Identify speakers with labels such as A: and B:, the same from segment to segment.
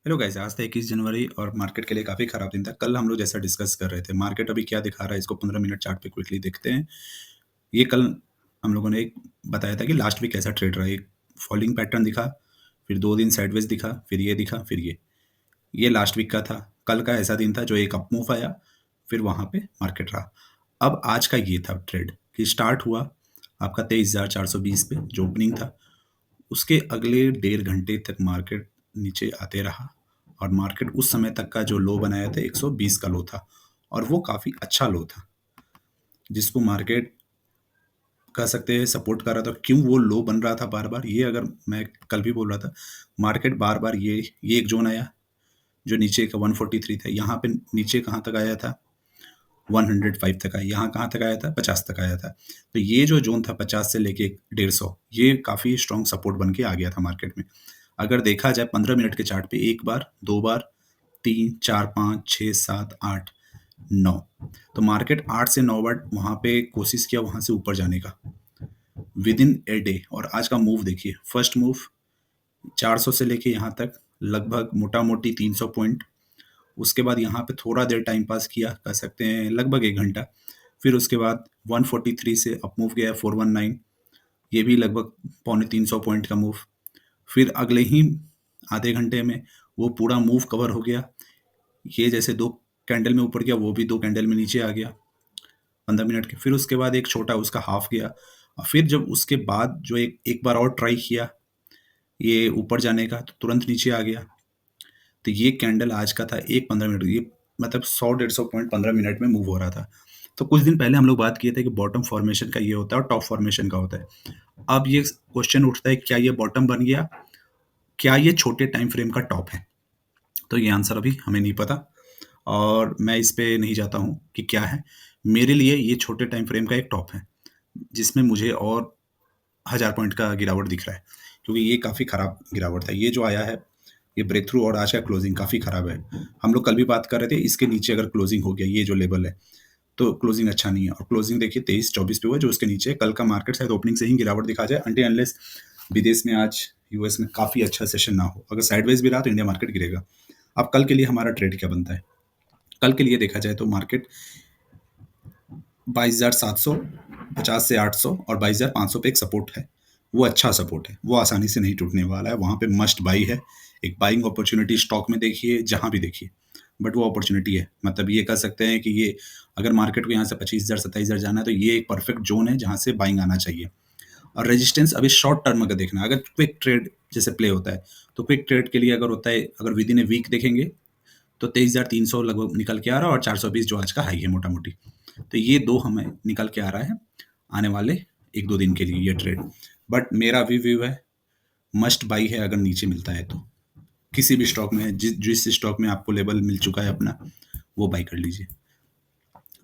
A: Hello guys, आज था 21 जनवरी और मार्केट के लिए काफ़ी ख़राब दिन था। कल हम लोग जैसा डिस्कस कर रहे थे, मार्केट अभी क्या दिखा रहा है इसको 15 मिनट चार्ट पे क्विकली देखते हैं। ये कल हम लोगों ने एक बताया था कि लास्ट वीक कैसा ट्रेड रहा। एक फॉलिंग पैटर्न दिखा, फिर 2 दिन साइडवेज दिखा, फिर ये दिखा, फिर ये। ये लास्ट वीक का था। कल का ऐसा दिन था जो एक अप मूव आया, फिर वहाँ पे मार्केट रहा। अब आज का ये था ट्रेड कि स्टार्ट हुआ आपका 23,420 पे जो ओपनिंग था। उसके अगले डेढ़ घंटे तक मार्केट नीचे आते रहा और मार्केट उस समय तक का जो लो बनाया था 120 का लो था और वो काफ़ी अच्छा लो था जिसको मार्केट कह सकते हैं सपोर्ट कर रहा था। क्यों वो लो बन रहा था बार बार, ये अगर मैं कल भी बोल रहा था, मार्केट बार बार ये एक जोन आया जो नीचे का 143 था, यहाँ पे नीचे कहाँ तक आया था 105 तक आया, यहाँ कहाँ तक आया था 50 तक आया था। तो ये जो जोन था 50 से लेके 150, ये काफ़ी स्ट्रॉन्ग सपोर्ट बन के आ गया था मार्केट में। अगर देखा जाए 15 मिनट के चार्ट पे, एक बार, दो बार, तीन, चार, पाँच, छः, सात, आठ, नौ, तो मार्केट 8 से 9 बार वहाँ पे कोशिश किया वहाँ से ऊपर जाने का विद इन ए डे। और आज का मूव देखिए, फर्स्ट मूव 400 से लेके यहाँ तक लगभग मोटा मोटी 300 पॉइंट। उसके बाद यहाँ पे थोड़ा देर टाइम पास किया, कह सकते हैं लगभग 1 घंटा। फिर उसके बाद 143 से अप मूव गया 419, ये भी लगभग पौने 300 पॉइंट का मूव। फिर अगले ही आधे घंटे में वो पूरा मूव कवर हो गया। ये जैसे 2 कैंडल में ऊपर गया, वो भी 2 कैंडल में नीचे आ गया 15 मिनट के। फिर उसके बाद एक छोटा उसका हाफ गया और फिर जब उसके बाद जो एक एक बार और ट्राई किया ये ऊपर जाने का, तो तुरंत नीचे आ गया। तो ये कैंडल आज का था एक 15 मिनट, ये मतलब 100-150 पॉइंट 15 मिनट में मूव हो रहा था। तो कुछ दिन पहले हम लोग बात किए थे कि बॉटम फॉर्मेशन का ये होता है और टॉप फॉर्मेशन का होता है। अब ये क्वेश्चन उठता है, क्या ये बॉटम बन गया? क्या ये छोटे टाइम फ्रेम का टॉप है? तो ये आंसर अभी हमें नहीं पता और मैं इस पे नहीं जाता हूँ कि क्या है। मेरे लिए ये छोटे टाइम फ्रेम का एक टॉप है, जिसमें मुझे और 1000 पॉइंट का गिरावट दिख रहा है, क्योंकि ये काफ़ी खराब गिरावट था। ये जो आया है, ये ब्रेक थ्रू और आज का क्लोजिंग काफ़ी खराब है। हम लोग कल भी बात कर रहे थे, इसके नीचे अगर क्लोजिंग हो गया, ये जो लेवल है, तो क्लोजिंग अच्छा नहीं है। और क्लोजिंग देखिए 23-24 पे हुआ जो उसके नीचे है। कल का मार्केट शायद ओपनिंग से ही गिरावट दिखा जाए, अनटिल अनलेस विदेश में आज यूएस में काफ़ी अच्छा सेशन ना हो। अगर साइडवेज भी रहा तो इंडिया मार्केट गिरेगा। अब कल के लिए हमारा ट्रेड क्या बनता है? कल के लिए देखा जाए तो मार्केट 22,700, 50 से 800 और 22,500 पे एक सपोर्ट है। वो अच्छा सपोर्ट है, वो आसानी से नहीं टूटने वाला है। वहाँ पे मस्ट बाई है। एक बाइंग अपॉर्चुनिटी स्टॉक में देखिए, जहाँ भी देखिए, बट वो अपॉर्चुनिटी है। मतलब ये कह सकते हैं कि ये अगर मार्केट को यहाँ से 25,000 27,000 जाना है तो ये एक परफेक्ट जोन है जहाँ से बाइंग आना चाहिए। और रेजिस्टेंस अभी शॉर्ट टर्म अगर देखना है, अगर क्विक ट्रेड जैसे प्ले होता है, तो क्विक ट्रेड के लिए अगर होता है, अगर विद इन ए वीक देखेंगे तो 23,300 लगभग निकल के आ रहा है और 420 जो आज का हाई है मोटा मोटी। तो ये दो हमें निकल के आ रहा है आने वाले एक दो दिन के लिए ये ट्रेड। बट मेरा अभी व्यू है, मस्ट बाई है अगर नीचे मिलता है तो। किसी भी स्टॉक में जिस जिस स्टॉक में आपको लेवल मिल चुका है अपना, वो बाई कर लीजिए।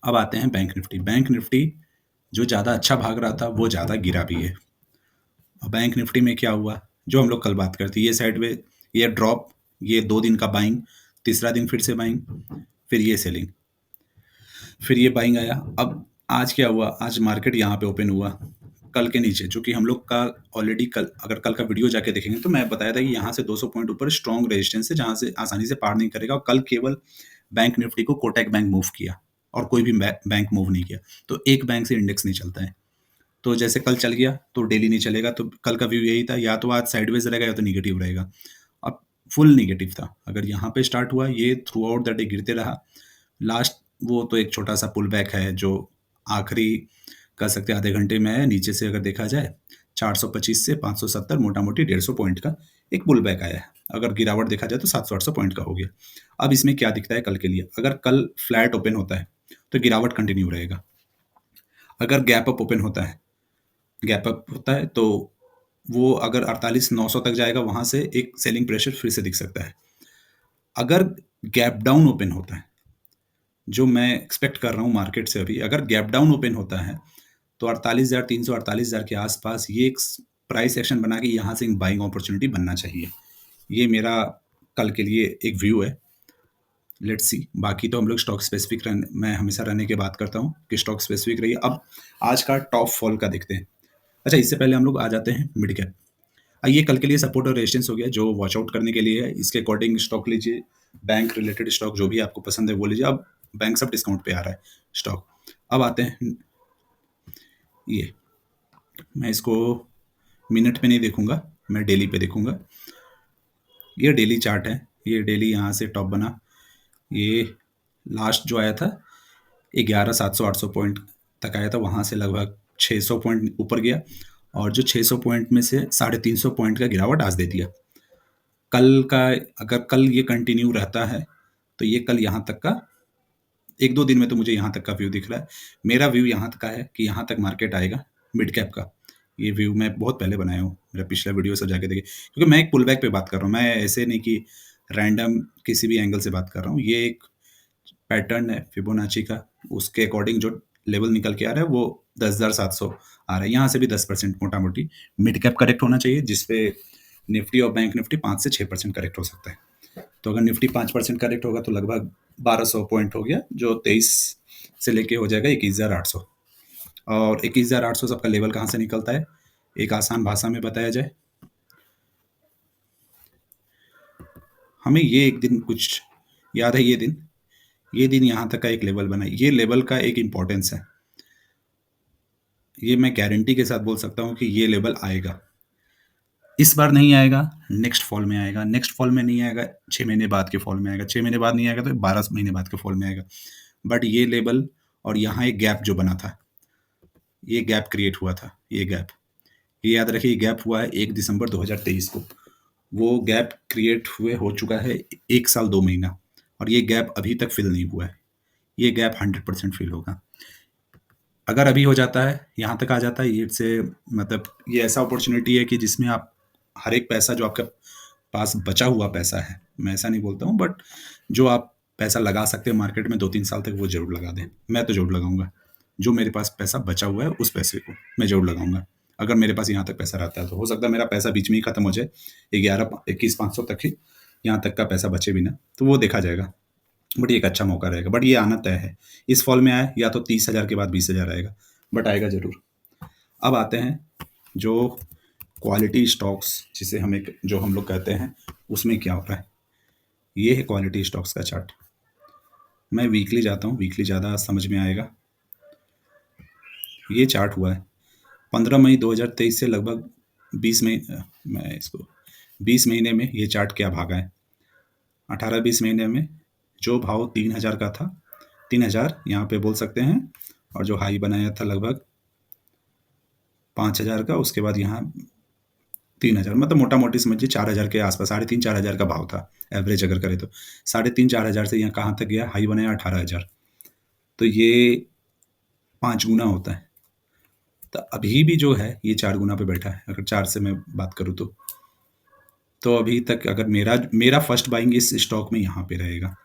A: अब आते हैं बैंक निफ्टी। बैंक निफ्टी जो ज़्यादा अच्छा भाग रहा था वो ज़्यादा गिरा भी है। और बैंक निफ्टी में क्या हुआ, जो हम लोग कल बात करते, ये साइड में ये ड्रॉप, ये 2 दिन का बाइंग, तीसरा दिन फिर से बाइंग, फिर ये सेलिंग, फिर ये बाइंग आया। अब आज क्या हुआ, आज मार्केट यहाँ पे ओपन हुआ कल के नीचे, जो कि हम लोग का ऑलरेडी कल, अगर कल का वीडियो जाके देखेंगे तो मैं बताया था कि यहाँ से 200 पॉइंट ऊपर स्ट्रॉन्ग रेजिस्टेंस है जहाँ से आसानी से पार नहीं करेगा। और कल केवल बैंक निफ्टी को कोटक बैंक मूव किया और कोई भी बैंक मूव नहीं किया। तो एक बैंक से इंडेक्स नहीं चलता है। तो जैसे कल चल गया तो डेली नहीं चलेगा। तो कल का व्यू यही था, या तो आज साइडवेज रहेगा या तो निगेटिव रहेगा। अब फुल निगेटिव था। अगर यहाँ पे स्टार्ट हुआ, ये थ्रू आउट द डे गिरते रहा। लास्ट वो तो एक छोटा सा पुल बैक है जो आखिरी कह सकते हैं आधे घंटे में है। नीचे से अगर देखा जाए 425 से 570 मोटा मोटी 150 पॉइंट का एक पुल बैक आया है। अगर गिरावट देखा जाए तो 700-800 पॉइंट का हो गया। अब इसमें क्या दिखता है कल के लिए, अगर कल फ्लैट ओपन होता है तो गिरावट कंटिन्यू रहेगा। अगर गैप अप ओपन होता है, गैप अप होता है तो वो अगर 48,900 तक जाएगा, वहां से एक सेलिंग प्रेशर फिर से दिख सकता है। अगर गैप डाउन ओपन होता है, जो मैं एक्सपेक्ट कर रहा हूँ मार्केट से, अभी अगर गैप डाउन ओपन होता है तो 48,300 48,000 के आसपास ये एक प्राइस एक्शन बना के यहाँ से बाइंग अपॉर्चुनिटी बनना चाहिए। ये मेरा कल के लिए एक व्यू है। Let's see. बाकी तो हम लोग स्टॉक स्पेसिफिक मैं हमेशा रहने की बात करता हूँ कि स्टॉक स्पेसिफिक रहिए। अब आज का टॉप फॉल का देखते हैं। अच्छा, इससे पहले हम लोग आ जाते हैं मिड कैप। ये कल के लिए सपोर्ट और रेजिस्टेंस हो गया, जो वॉच आउट करने के लिए है। इसके अकॉर्डिंग स्टॉक लीजिए, बैंक रिलेटेड स्टॉक जो भी आपको पसंद है वो लीजिए। अब बैंक सब डिस्काउंट पे आ रहा है स्टॉक। अब आते हैं, ये मैं इसको मिनट पे नहीं देखूंगा, मैं डेली पे देखूंगा। ये डेली चार्ट है, ये डेली यहाँ से टॉप बना, ये लास्ट जो आया था 11,700-800 पॉइंट तक आया था, वहाँ से लगभग 600 पॉइंट ऊपर गया, और जो 600 पॉइंट में से 350 पॉइंट का गिरावट आज दे दिया। कल का, अगर कल ये कंटिन्यू रहता है तो ये कल यहाँ तक का, एक दो दिन में तो मुझे यहाँ तक का व्यू दिख रहा है। मेरा व्यू यहाँ तक का है कि यहाँ तक मार्केट आएगा मिड कैप का। ये व्यू मैं बहुत पहले बनाया हूँ, मेरा पिछला वीडियो सब जाके देखिए, क्योंकि मैं एक पुल बैक पे बात कर रहा हूँ, मैं ऐसे नहीं कि रैंडम किसी भी एंगल से बात कर रहा हूँ। ये एक पैटर्न है फिबोनाची का, उसके अकॉर्डिंग जो लेवल निकल के आ रहा है वो 10,700 आ रहा है। यहाँ से भी 10% मोटा मोटी मिड कैप करेक्ट होना चाहिए, जिसपे निफ्टी और बैंक निफ्टी 5 से 6% करेक्ट हो सकता है। तो अगर निफ्टी 5% करेक्ट होगा तो लगभग 1200 पॉइंट हो गया, जो 23 से लेके हो जाएगा 21,800। और 21,800 सबका लेवल कहाँ से निकलता है, एक आसान भाषा में बताया जाए, हमें ये एक दिन कुछ याद है, ये दिन यहाँ तक का एक लेवल बना, ये लेवल का एक इम्पोर्टेंस है। ये मैं गारंटी के साथ बोल सकता हूँ कि ये लेवल आएगा, इस बार नहीं आएगा, नेक्स्ट फॉल में आएगा, नेक्स्ट फॉल में नहीं आएगा, 6 महीने बाद के फॉल में आएगा, 6 महीने बाद नहीं आएगा तो 12 महीने बाद के फॉल में आएगा। बट ये लेवल और यहाँ एक गैप जो बना था, ये गैप क्रिएट हुआ था, ये गैप, ये याद रखिए, ये गैप हुआ है 1 दिसंबर 2023 को। वो गैप क्रिएट हुए हो चुका है 1 साल 2 महीना, और ये गैप अभी तक फिल नहीं हुआ है। ये गैप 100% फिल होगा। अगर अभी हो जाता है, यहाँ तक आ जाता है, ये से मतलब ये ऐसा अपॉर्चुनिटी है कि जिसमें आप हर एक पैसा जो आपके पास बचा हुआ पैसा है, मैं ऐसा नहीं बोलता हूँ, बट जो आप पैसा लगा सकते हैं मार्केट में 2-3 साल तक, वो जरूर लगा दें। मैं तो जरूर लगाऊंगा, जो मेरे पास पैसा बचा हुआ है उस पैसे को मैं जरूर लगाऊंगा। अगर मेरे पास यहाँ तक पैसा रहता है तो हो सकता है मेरा पैसा बीच में ही खत्म हो जाए, 21,500 तक ही, यहाँ तक का पैसा बचे भी ना, तो वो देखा जाएगा। बट ये एक अच्छा मौका रहेगा, बट ये आना तय है। इस फॉल में आया या तो 30,000 के बाद 20,000 आएगा, बट आएगा जरूर। अब आते हैं जो क्वालिटी स्टॉक्स, जिसे हम एक, जो हम लोग कहते हैं, उसमें क्या हो रहा है। ये है क्वालिटी स्टॉक्स का चार्ट। मैं वीकली जाता हूँ, वीकली ज़्यादा समझ में आएगा। ये चार्ट हुआ है 15 मई 2023 से लगभग 20 मई, मैं इसको 20 महीने में ये चार्ट क्या भागा है। 18-20 महीने में जो भाव 3,000 का था, 3,000 यहाँ पे बोल सकते हैं, और जो हाई बनाया था लगभग 5,000 का, उसके बाद यहाँ 3,000, मतलब मोटा मोटी समझिए 4,000 के आसपास, 3,500-4,000 का भाव था एवरेज अगर करें तो। 3,500-4,000 से यहाँ कहाँ तक गया, हाई बनाया 18,000, तो ये 5 गुना होता है। तो अभी भी जो है ये 4 गुना पे बैठा है, अगर 4 से मैं बात करूँ तो अभी तक अगर मेरा फर्स्ट बाइंग इस स्टॉक में यहाँ पे रहेगा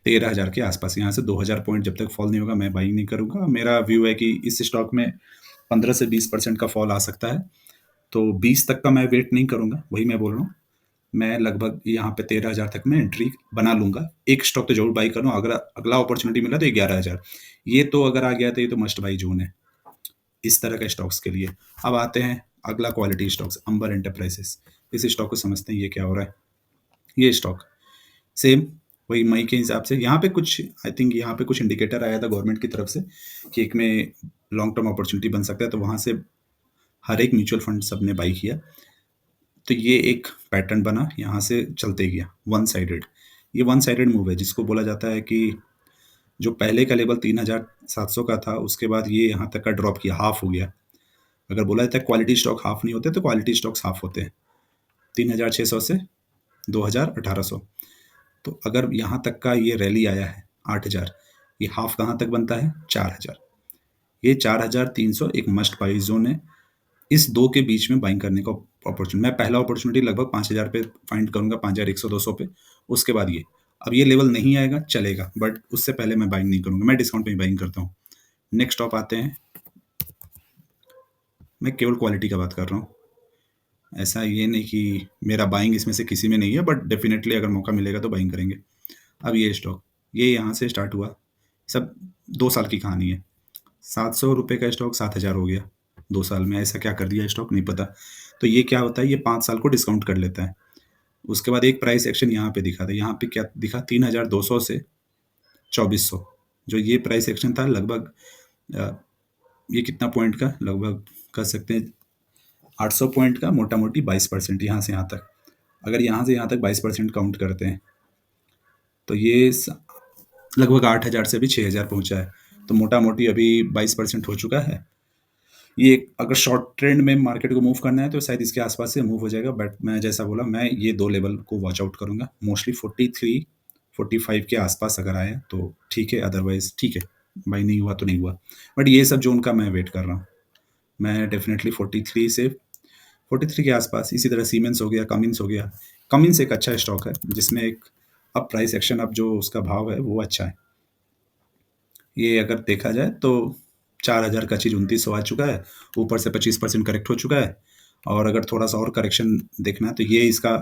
A: 13,000 के आसपास। यहाँ से 2,000 पॉइंट जब तक फॉल नहीं होगा मैं बाइंग नहीं करूंगा। मेरा व्यू है कि इस स्टॉक में 15 से 20% का फॉल आ सकता है, तो 20 तक का मैं वेट नहीं करूंगा, वही मैं बोल रहा हूँ। मैं लगभग यहाँ पे 13,000 तक मैं एंट्री बना लूंगा। एक स्टॉक तो जरूर बाई करूँ, अगर अगला अपॉर्चुनिटी मिला तो 11,000, ये तो अगर आ गया तो ये तो मस्ट बाई जोन है इस तरह के स्टॉक्स के लिए। अब आते हैं अगला क्वालिटी स्टॉक्स, अंबर एंटरप्राइजेस। इस स्टॉक को समझते हैं ये क्या हो रहा है। ये स्टॉक सेम वही मई के हिसाब से, यहाँ पे कुछ आई थिंक यहाँ पे कुछ इंडिकेटर आया था गवर्नमेंट की तरफ से कि एक में लॉन्ग टर्म अपॉर्चुनिटी बन सकता है, तो वहाँ से हर एक म्यूचुअल फंड सब ने बाई किया, तो ये एक पैटर्न बना, यहाँ से चलते गया वन साइडेड। ये वन साइडेड मूव है, जिसको बोला जाता है कि जो पहले का लेवल 3,700 का था, उसके बाद ये यहाँ तक का ड्रॉप किया, हाफ हो गया। अगर बोला जाता है क्वालिटी स्टॉक हाफ नहीं होते, तो क्वालिटी स्टॉक्स हाफ होते हैं, 3,600 से 2,000-1,800। तो अगर यहाँ तक का ये रैली आया है 8,000, ये हाफ कहाँ तक बनता है, 4,000। ये 4,300 एक मस्ट बाई जोन है। इस दो के बीच में बाइंग करने का अपॉर्चुनिटी, मैं पहला अपॉर्चुनिटी लगभग 5,000 पे फाइंड करूंगा, 5,100-200 पे। उसके बाद ये, अब ये लेवल नहीं आएगा चलेगा, बट उससे पहले मैं बाइंग नहीं करूंगा, मैं डिस्काउंट में बाइंग करता हूँ। नेक्स्ट स्टॉप आते हैं, मैं केवल क्वालिटी का बात कर रहा हूँ, ऐसा ये नहीं कि मेरा बाइंग इसमें से किसी में नहीं है, बट डेफिनेटली अगर मौका मिलेगा तो बाइंग करेंगे। अब ये स्टॉक, ये यहाँ से स्टार्ट हुआ, सब 2 साल की कहानी है। 700 रुपये का स्टॉक 7,000 हो गया 2 साल में, ऐसा क्या कर दिया स्टॉक नहीं पता। तो ये क्या होता है, ये 5 साल को डिस्काउंट कर लेता है। उसके बाद एक प्राइस एक्शन यहाँ पे दिखा था, यहाँ पे क्या दिखा 3200 से 2400, जो ये प्राइस एक्शन था लगभग अ, ये कितना पॉइंट का, लगभग कह सकते हैं 800 पॉइंट का, मोटा-मोटी 22% यहाँ से यहाँ तक। अगर यहाँ से यहाँ तक 22% काउंट करते हैं, तो ये लगभग 8,000 से भी 6,000 पहुंचा है। तो मोटा-मोटी अभी 22% हो चुका है। ये अगर शॉर्ट ट्रेंड में मार्केट को मूव करना है तो शायद इसके आसपास से मूव हो जाएगा, बट मैं जैसा बोला, मैं ये 2 लेवल को वॉच आउट करूँगा। मोस्टली 43, 45 के आसपास अगर आए तो ठीक है, अदरवाइज़ ठीक है, बाय नहीं हुआ तो नहीं हुआ। बट ये सब ज़ोन का मैं वेट कर रहा हूँ। मैं डेफ़िनेटली 43 से 43 के आसपास, इसी तरह सीमेंस हो गया, कमिंस हो गया। कमिंस एक अच्छा स्टॉक है जिसमें एक अब प्राइस एक्शन, अब जो उसका भाव है वो अच्छा है। ये अगर देखा जाए तो 4,000 का चीज़ 2900 आ चुका है, ऊपर से 25% करेक्ट हो चुका है, और अगर थोड़ा-सा और करेक्शन देखना है तो ये इसका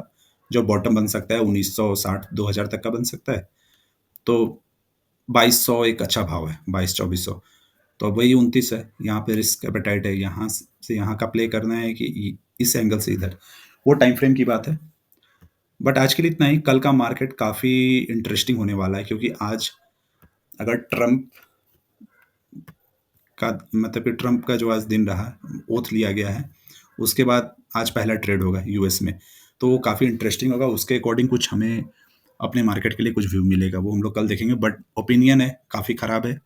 A: जो बॉटम बन सकता है 1960 2000 तक का बन सकता है। तो 2200 एक अच्छा भाव है, 22-2400। तो अब वही 29 है, यहाँ पे रिस्क एपेटाइट है, यहाँ से यहाँ का प्ले करना है कि इस एंगल से इधर, वो टाइम फ्रेम की बात है। बट आज के लिए इतना ही। कल का मार्केट काफ़ी इंटरेस्टिंग होने वाला है, क्योंकि आज अगर ट्रम्प का मतलब कि ट्रम्प का जो आज दिन रहा, ओथ लिया गया है, उसके बाद आज पहला ट्रेड होगा यूएस में, तो वो काफ़ी इंटरेस्टिंग होगा। उसके अकॉर्डिंग कुछ हमें अपने मार्केट के लिए कुछ व्यू मिलेगा, वो हम लोग कल देखेंगे। बट ओपिनियन है काफ़ी ख़राब है,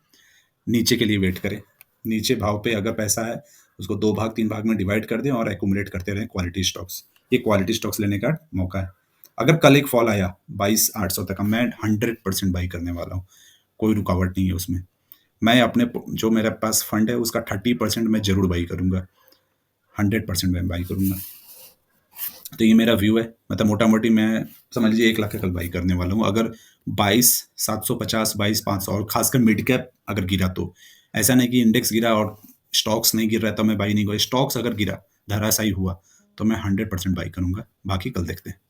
A: नीचे के लिए वेट करें। नीचे भाव पे अगर पैसा है, उसको 2 भाग 3 भाग में डिवाइड कर दें और एक्यूमुलेट करते रहें क्वालिटी स्टॉक्स। ये क्वालिटी स्टॉक्स लेने का मौका है। अगर कल एक फॉल आया 22,800 तक का, मैं 100% बाई करने वाला हूँ, कोई रुकावट नहीं है उसमें। मैं अपने जो मेरे पास फंड है उसका 30% मैं जरूर बाई करूंगा, 100% मैं बाई करूंगा। तो ये मेरा व्यू है। मतलब मोटा मोटी मैं समझ लीजिए 1 लाख का कल बाई करने वाला हूँ। अगर 22,750, 22,500, और खासकर मिड कैप अगर गिरा, तो ऐसा नहीं कि इंडेक्स गिरा और स्टॉक्स नहीं गिर रहा है तो मैं बाई नहीं करूँ। स्टॉक्स अगर गिरा, धराशायी हुआ, तो मैं 100% बाई करूंगा। बाकी कल देखते हैं।